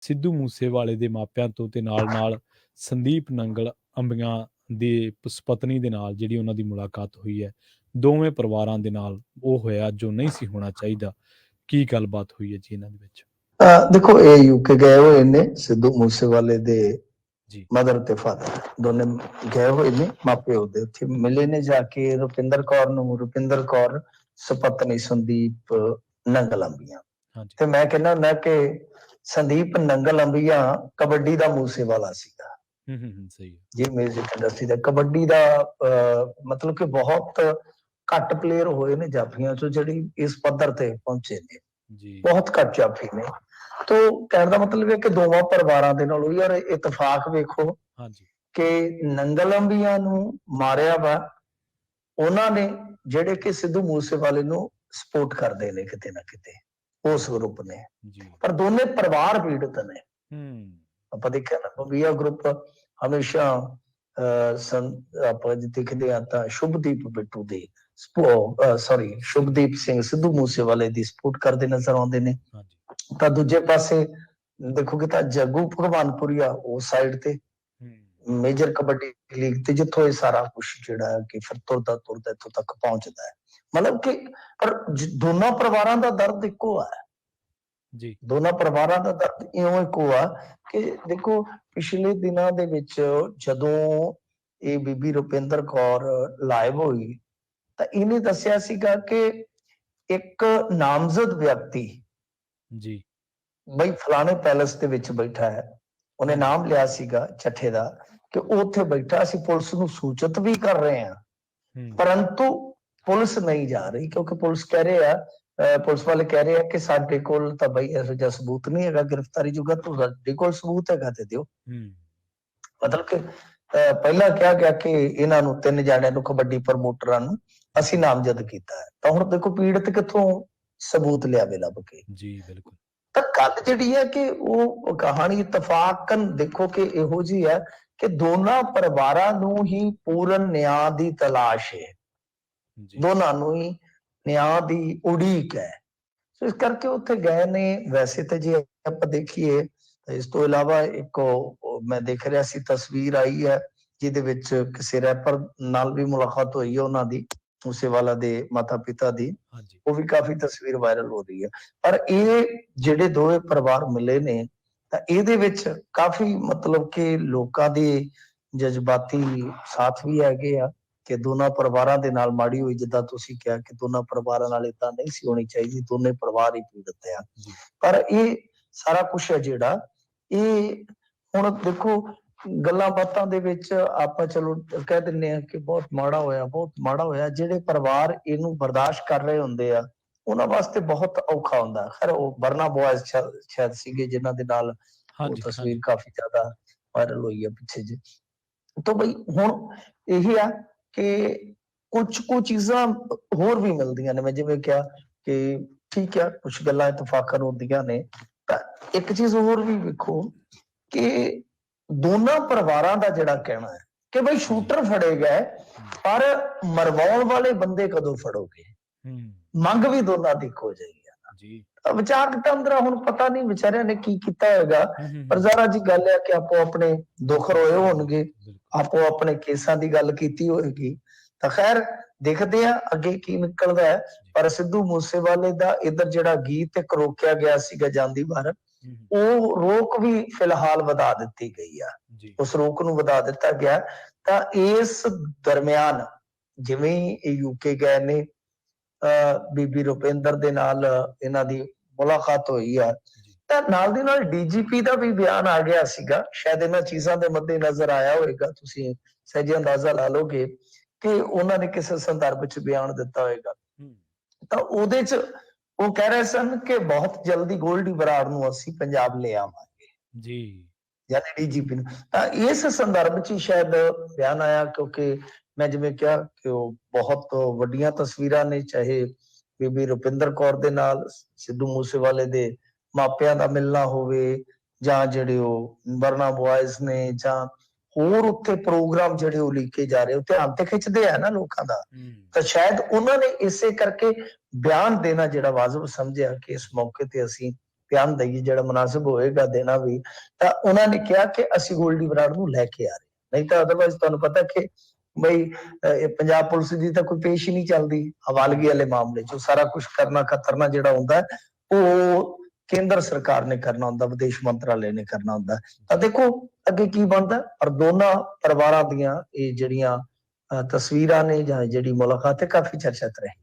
ਸਿੱਧੂ ਮੂਸੇਵਾਲੇ ਦੇ ਮਾਪਿਆਂ ਤੋਂ ਤੇ ਨਾਲ ਸੰਦੀਪ ਨੰਗਲ ਅੰਬੀਆਂ ਦੀ ਪਤਨੀ ਦੇ ਨਾਲ ਜਿਹੜੀ ਉਹਨਾਂ ਦੀ ਮੁਲਾਕਾਤ ਹੋਈ ਹੈ, ਦੋਵੇਂ ਪਰਿਵਾਰਾਂ ਦੇ ਨਾਲ ਉਹ ਹੋਇਆ ਜੋ ਨਹੀਂ ਸੀ ਹੋਣਾ ਚਾਹੀਦਾ। ਕੀ ਗੱਲਬਾਤ ਹੋਈ ਹੈ ਜੀ ਇਹਨਾਂ ਦੇ ਵਿੱਚ? ਦੇਖੋ, ਇਹ ਯੂਕੇ ਗਏ ਹੋਏ ਨੇ ਸਿੱਧੂ ਮੂਸੇਵਾਲੇ ਦੇ ਜੀ ਮਦਰ ਤੇ ਫਾਦਰ ਦੋਨੇ ਗਏ ਹੋਏ ਨੇ, ਮਾਪੇ ਉਹਦੇ ਉੱਥੇ ਮਿਲੇ ਨੇ ਜਾ ਕੇ ਰੁਪਿੰਦਰ ਕੌਰ ਸੁਪਤਨੀ ਸੰਦੀਪ ਨੰਗਲ ਅੰਬੀਆਂ। ਹਾਂਜੀ ਤੇ ਮੈਂ ਕਹਿੰਦਾ ਹੁੰਦਾ ਕਿ ਸੰਦੀਪ ਨੰਗਲ ਅੰਬੀਆਂ ਕਬੱਡੀ ਦਾ ਮੂਸੇਵਾਲਾ ਸੀਗਾ ਸਹੀ ਹੈ ਜੀ। ਮਿਊਜ਼ਿਕ ਇੰਡਸਟਰੀ ਦਾ ਕਬੱਡੀ ਦਾ ਮਤਲਬ ਕਿ ਬਹੁਤ ਘੱਟ ਪਲੇਅਰ ਹੋਏ ਨੇ ਜਾਫੀਆਂ ਚੋਂ ਜਿਹੜੀ ਇਸ ਪੱਧਰ ਤੇ ਪਹੁੰਚੇ ਨੇ, ਜੀ ਬਹੁਤ ਘੱਟ ਜਾਫੀ ਨੇ। ਤੋ ਕਹਿਣ ਦਾ ਮਤਲਬ ਹੈ ਕਿ ਦੋਵਾਂ ਪਰਿਵਾਰਾਂ ਦੇ ਨਾਲ ਯਾਰ ਇਤਫਾਕ ਵੇਖੋ ਹਾਂਜੀ ਕਿ ਨੰਗਲ ਅੰਬੀਆਂ ਨੂੰ ਮਾਰਿਆ ਵਾ ਉਹਨਾਂ ਨੇ ਜਿਹੜੇ ਕਿ ਸਿੱਧੂ ਮੂਸੇਵਾਲੇ ਨੂੰ ਸਪੋਰਟ ਕਰਦੇ ਨੇ ਕਿਤੇ ਨਾ ਕਿਤੇ, ਉਸ ਗਰੁੱਪ ਨੇ। ਜੀ ਪਰ ਦੋਨੇ ਪਰਿਵਾਰ ਪੀੜਤ ਨੇ। ਆਪਾਂ ਦੇਖਿਆ ਨਾ ਬੰਬੀਆ ਗਰੁੱਪ ਹਮੇਸ਼ਾ ਆਪਾਂ ਜੇ ਦੇਖਦੇ ਆ ਤਾਂ ਸ਼ੁਭਦੀਪ ਬਿੱਟੂ ਦੇ ਸ਼ੁਭਦੀਪ ਸਿੰਘ ਸਿੱਧੂ ਮੂਸੇਵਾਲੇ ਦੀ ਸਪੋਰਟ ਕਰਦੇ ਨਜ਼ਰ ਆਉਂਦੇ ਨੇ। ਹਾਂਜੀ ਤਾਂ ਦੂਜੇ ਪਾਸੇ ਦੇਖੋਗੇ ਤਾਂ ਜੱਗੂ ਭਗਵਾਨਪੁਰੀਆ ਉਸ ਸਾਈਡ ਤੇ ਮੇਜਰ ਕਬੱਡੀ ਲੀਗ ਤੇ, ਜਿੱਥੋਂ ਇਹ ਸਾਰਾ ਕੁਝ ਜਿਹੜਾ ਕਿ ਫਿਰ ਤੁਰਦਾ ਇੱਥੋਂ ਤੱਕ ਪਹੁੰਚਦਾ ਹੈ। ਮਤਲਬ ਕਿ ਪਰ ਦੋਨਾਂ ਪਰਿਵਾਰਾਂ ਦਾ ਦਰਦ ਇੱਕੋ ਆ ਜੀ, ਦੋਨਾਂ ਪਰਿਵਾਰਾਂ ਦਾ ਦਰਦ ਇਉਂ ਇੱਕੋ ਆ ਕਿ ਦੇਖੋ ਪਿਛਲੇ ਦਿਨਾਂ ਦੇ ਵਿੱਚ ਜਦੋਂ ਇਹ ਬੀਬੀ ਰੁਪਿੰਦਰ ਕੌਰ ਲਾਈਵ ਹੋਈ ਤਾਂ ਇਹਨੇ ਦੱਸਿਆ ਸੀਗਾ ਕਿ ਇੱਕ ਨਾਮਜ਼ਦ ਵਿਅਕਤੀ ਜੀ ਬਈ ਫਲਾਣੇ ਪੈਲਸ ਦੇ ਵਿੱਚ ਬੈਠਾ ਹੈ, ਉਹਨੇ ਨਾਮ ਲਿਆ ਸੀਗਾ ਚੱਠੇ ਦਾ ਕਿ ਉਹ ਉੱਥੇ ਬੈਠਾ, ਅਸੀਂ ਪੁਲਿਸ ਨੂੰ ਸੂਚਿਤ ਵੀ ਕਰ ਰਹੇ ਹਾਂ, ਪਰੰਤੂ ਪੁਲਿਸ ਨਹੀਂ ਜਾ ਰਹੀ ਕਿਉਂਕਿ ਪੁਲਿਸ ਕਹਿ ਰਹੇ ਆ, ਪੁਲਿਸ ਵਾਲੇ ਕਹਿ ਰਹੇ ਆ ਕਿ ਸਾਡੇ ਕੋਲ ਤਾਂ ਬਈ ਇਹੋ ਜਿਹਾ ਸਬੂਤ ਨਹੀਂ ਹੈਗਾ ਗ੍ਰਿਫਤਾਰੀ ਜੋਗਾ, ਤੁਹਾਡੇ ਕੋਲ ਸਬੂਤ ਹੈਗਾ ਤੇ ਦਿਓ। ਮਤਲਬ ਕਿ ਪਹਿਲਾਂ ਕਿਹਾ ਗਿਆ ਕਿ ਇਹਨਾਂ ਨੂੰ 3 ਜਾਣਿਆਂ ਨੂੰ ਕਬੱਡੀ ਪ੍ਰਮੋਟਰਾਂ ਨੂੰ ਅਸੀਂ ਨਾਮਜ਼ਦ ਕੀਤਾ ਹੈ, ਤਾਂ ਹੁਣ ਦੇਖੋ ਪੀੜਤ ਕਿੱਥੋਂ ਸਬੂਤ ਲਿਆਵੇ ਲੱਭ ਕੇ। ਜੀ ਬਿਲਕੁਲ। ਤਾਂ ਗੱਲ ਜਿਹੜੀ ਹੈ ਕਿ ਉਹ ਕਹਾਣੀ ਇਤਫਾਕਨ ਦੇਖੋ ਕਿ ਇਹੋ ਜਿਹੀ ਹੈ ਕਿ ਦੋਨਾਂ ਪਰਿਵਾਰਾਂ ਨੂੰ ਹੀ ਪੂਰਨ ਨਿਆਂ ਦੀ ਤਲਾਸ਼ ਹੈ, ਦੋਨਾਂ ਨੂੰ ਹੀ ਨਿਆਂ ਦੀ ਉਡੀਕ ਹੈ। ਸੋ ਇਸ ਕਰਕੇ ਉੱਥੇ ਗਏ ਨੇ। ਵੈਸੇ ਤਾਂ ਜੇ ਆਪਾਂ ਦੇਖੀਏ ਤਾਂ ਇਸ ਤੋਂ ਇਲਾਵਾ ਇੱਕ ਮੈਂ ਦੇਖ ਰਿਹਾ ਸੀ ਤਸਵੀਰ ਆਈ ਹੈ ਜਿਹਦੇ ਵਿੱਚ ਕਿਸੇ ਰੈਪਰ ਨਾਲ ਵੀ ਮੁਲਾਕਾਤ ਹੋਈ ਹੈ ਉਹਨਾਂ ਦੀ, ਮੂਸੇਵਾਲਾ ਦੇ ਮਾਤਾ ਪਿਤਾ ਦੀ, ਉਹ ਵੀ ਕਾਫੀ ਤਸਵੀਰ ਵਾਇਰਲ ਹੋ ਰਹੀ ਹੈ। ਪਰ ਇਹ ਜਿਹੜੇ ਦੋਵੇਂ ਪਰਿਵਾਰ ਮਿਲੇ ਨੇ ਤਾਂ ਇਹਦੇ ਵਿੱਚ ਕਾਫੀ ਮਤਲਬ ਕਿ ਲੋਕਾਂ ਦੇ ਜਜ਼ਬਾਤੀ ਸਾਥ ਵੀ ਹੈਗੇ ਆ ਕਿ ਦੋਨਾਂ ਪਰਿਵਾਰਾਂ ਦੇ ਨਾਲ ਮਾੜੀ ਹੋਈ, ਜਿੱਦਾਂ ਤੁਸੀਂ ਕਿਹਾ ਕਿ ਦੋਨਾਂ ਪਰਿਵਾਰਾਂ ਨਾਲ ਏਦਾਂ ਨਹੀਂ ਸੀ ਹੋਣੀ ਚਾਹੀਦੀ, ਦੋਨੇ ਪਰਿਵਾਰ ਹੀ ਪੀੜਤ ਆ। ਪਰ ਇਹ ਸਾਰਾ ਕੁਛ ਹੈ ਜਿਹੜਾ ਇਹ ਹੁਣ ਦੇਖੋ ਗੱਲਾਂ ਬਾਤਾਂ ਦੇ ਵਿੱਚ ਆਪਾਂ ਚਲੋ ਕਹਿ ਦਿੰਦੇ ਆ ਕਿ ਬਹੁਤ ਮਾੜਾ ਹੋਇਆ। ਜਿਹੜੇ ਪਰਿਵਾਰ ਇਹਨੂੰ ਬਰਦਾਸ਼ਤ ਕਰ ਰਹੇ ਹੁੰਦੇ ਆ ਉਹਨਾਂ ਵਾਸਤੇ ਬਹੁਤ ਔਖਾ ਹੁੰਦਾ। ਖੈਰ ਉਹ ਬਰਨਾ ਬॉयਜ਼ ਸ਼ਾਇਦ ਸੀਗੇ ਜਿਨ੍ਹਾਂ ਦੇ ਨਾਲ ਉਹ ਤਸਵੀਰ ਕਾਫੀ ਜ਼ਿਆਦਾ ਵਾਇਰਲ ਹੋਈ ਹੈ ਪਿੱਛੇ ਜੇ। ਤਾਂ ਬਈ ਹੁਣ ਇਹੀ ਆ ਕਿ ਕੁਝ ਚੀਜ਼ਾਂ ਹੋਰ ਵੀ ਮਿਲਦੀਆਂ ਨੇ। ਮੈਂ ਜਿਵੇਂ ਕਿਹਾ ਕਿ ਠੀਕ ਆ ਕੁਛ ਗੱਲਾਂ ਇਤਫਾਕਨ ਹੁੰਦੀਆਂ ਨੇ, ਤਾਂ ਇੱਕ ਚੀਜ਼ ਹੋਰ ਵੀ ਵੇਖੋ ਕਿ ਦੋਨਾਂ ਪਰਿਵਾਰਾਂ ਦਾ ਜਿਹੜਾ ਕਹਿਣਾ ਹੈ ਕਿ ਬਈ ਸ਼ੂਟਰ ਫੜੇ ਗਏ ਪਰ ਮਰਵਾਉਣ ਵਾਲੇ ਬੰਦੇ ਕਦੋਂ ਫੜੋਗੇ, ਮੰਗ ਵੀ ਦੋਨਾਂ ਦੀ ਇੱਕੋ ਜਿਹੀ ਆ। ਵਿਚਾਰ ਵਟਾਂਦਰਾ ਹੁਣ ਪਤਾ ਨਹੀਂ ਵਿਚਾਰਿਆਂ ਨੇ ਕੀ ਕੀਤਾ ਹੋਏਗਾ, ਪਰ ਜ਼ਰਾ ਜੀ ਗੱਲ ਹੈ ਕਿ ਆਪੋ ਆਪਣੇ ਦੁੱਖ ਰੋਏ ਹੋਣਗੇ, ਆਪੋ ਆਪਣੇ ਕੇਸਾਂ ਦੀ ਗੱਲ ਕੀਤੀ ਹੋਏਗੀ। ਤਾਂ ਖੈਰ ਦੇਖਦੇ ਆ ਅੱਗੇ ਕੀ ਨਿਕਲਦਾ ਹੈ। ਪਰ ਸਿੱਧੂ ਮੂਸੇਵਾਲੇ ਦਾ ਇੱਧਰ ਜਿਹੜਾ ਗੀਤ ਇੱਕ ਰੋਕਿਆ ਗਿਆ ਸੀਗਾ ਜਾਂਦੀ ਵਾਰ, ਉਹ ਰੋਕ ਵੀ ਫਿਲਹਾਲ ਵਧਾ ਦਿੱਤੀ ਗਈ ਆ, ਉਸ ਰੋਕ ਨੂੰ ਵਧਾ ਦਿੱਤਾ ਗਿਆ। ਤਾਂ ਇਸ ਦਰਮਿਆਨ ਜਿਵੇਂ ਇਹ ਯੂਕੇ ਗਏ ਨੇ, ਬੀਬੀ ਰੁਪਿੰਦਰ ਦੇ ਨਾਲ ਇਹਨਾਂ ਦੀ ਮੁਲਾਕਾਤ ਹੋਈ ਆ, ਤਾਂ ਨਾਲ ਦੀ ਨਾਲ ਡੀਜੀਪੀ ਦਾ ਵੀ ਬਿਆਨ ਆ ਗਿਆ ਸੀਗਾ। ਸ਼ਾਇਦ ਇਹਨਾਂ ਚੀਜ਼ਾਂ ਦੇ ਮੱਦੇ ਨਜ਼ਰ ਆਇਆ ਹੋਏਗਾ, ਤੁਸੀਂ ਸਹਿਜੇ ਅੰਦਾਜ਼ਾ ਲਾ ਲਓਗੇ ਕਿ ਉਹਨਾਂ ਨੇ ਕਿਸੇ ਸੰਦਰਭ ਚ ਬਿਆਨ ਦਿੱਤਾ ਹੋਏਗਾ। ਤਾਂ ਉਹਦੇ ਚ ਉਹ ਕਹਿ ਰਹੇ ਸਨ ਕਿ ਬਹੁਤ ਜਲਦੀ ਗੋਲਡੀ ਬਰਾੜ ਨੂੰ ਅਸੀਂ ਪੰਜਾਬ ਲੈ ਆਵਾਂਗੇ ਜੀ, ਯਾਨੀ ਡੀਜੀਪੀ ਨੂੰ। ਤਾਂ ਇਸ ਸੰਦਰਭ ਚ ਸ਼ਾਇਦ ਬਿਆਨ ਆਇਆ ਕਿਉਂਕਿ ਮੈਂ ਜਿਵੇਂ ਕਿਹਾ ਕਿ ਉਹ ਬਹੁਤ ਵੱਡੀਆਂ ਤਸਵੀਰਾਂ ਨੇ, ਚਾਹੇ ਬੀਬੀ ਰੁਪਿੰਦਰ ਕੌਰ ਦੇ ਨਾਲ ਸਿੱਧੂ ਮੂਸੇਵਾਲੇ ਦੇ ਮਾਪਿਆਂ ਦਾ ਮਿਲਣਾ ਹੋਵੇ, ਜਾਂ ਜਿਹੜੇ ਉਹ ਬਰਨਾ ਬॉयਜ਼ ਨੇ, ਜਾਂ ਹੋਰ ਉੱਥੇ ਪ੍ਰੋਗਰਾਮ ਜਿਹੜੇ ਉਹ ਲਿਖੇ ਜਾ ਰਹੇ ਉਹ ਧਿਆਨ ਤੇ ਖਿੱਚਦੇ ਆ ਨਾ ਲੋਕਾਂ ਦਾ। ਤਾਂ ਸ਼ਾਇਦ ਉਹਨਾਂ ਨੇ ਇਸੇ ਕਰਕੇ ਬਿਆਨ ਦੇਣਾ ਜਿਹੜਾ ਵਾਜਬ ਸਮਝਿਆ ਕਿ ਇਸ ਮੌਕੇ ਤੇ ਅਸੀਂ ਬਿਆਨ ਦਈਏ ਜਿਹੜਾ ਮੁਨਾਸਿਬ ਹੋਏਗਾ ਦੇਣਾ ਵੀ, ਤਾਂ ਉਹਨਾਂ ਨੇ ਕਿਹਾ ਕਿ ਅਸੀਂ ਗੋਲਡੀ ਬਰਾੜ ਨੂੰ ਲੈ ਕੇ ਆ ਰਹੇ, ਨਹੀਂ ਤਾਂ ਅਦਰਵਾਈਜ਼ ਤੁਹਾਨੂੰ ਪਤਾ ਕਿ ਬਈ ਪੰਜਾਬ ਪੁਲਿਸ ਦੀ ਤਾਂ ਕੋਈ ਪੇਸ਼ ਹੀ ਨਹੀਂ ਚੱਲਦੀ ਹਵਾਲਗੀ ਵਾਲੇ ਮਾਮਲੇ 'ਚ। ਸਾਰਾ ਕੁਝ ਕਰਨਾ ਖਤਰਨਾ ਜਿਹੜਾ ਹੁੰਦਾ ਉਹ ਕੇਂਦਰ ਸਰਕਾਰ ਨੇ ਕਰਨਾ ਹੁੰਦਾ, ਵਿਦੇਸ਼ ਮੰਤਰਾਲੇ ਨੇ ਕਰਨਾ ਹੁੰਦਾ। ਤਾਂ ਦੇਖੋ ਅੱਗੇ ਕੀ ਬਣਦਾ। ਪਰ ਦੋਨਾਂ ਪਰਿਵਾਰਾਂ ਦੀਆਂ ਇਹ ਜਿਹੜੀਆਂ ਤਸਵੀਰਾਂ ਨੇ ਜਾਂ ਜਿਹੜੀ ਮੁਲਾਕਾਤ ਹੈ ਕਾਫੀ ਚਰਚਿਤ ਰਹੀ।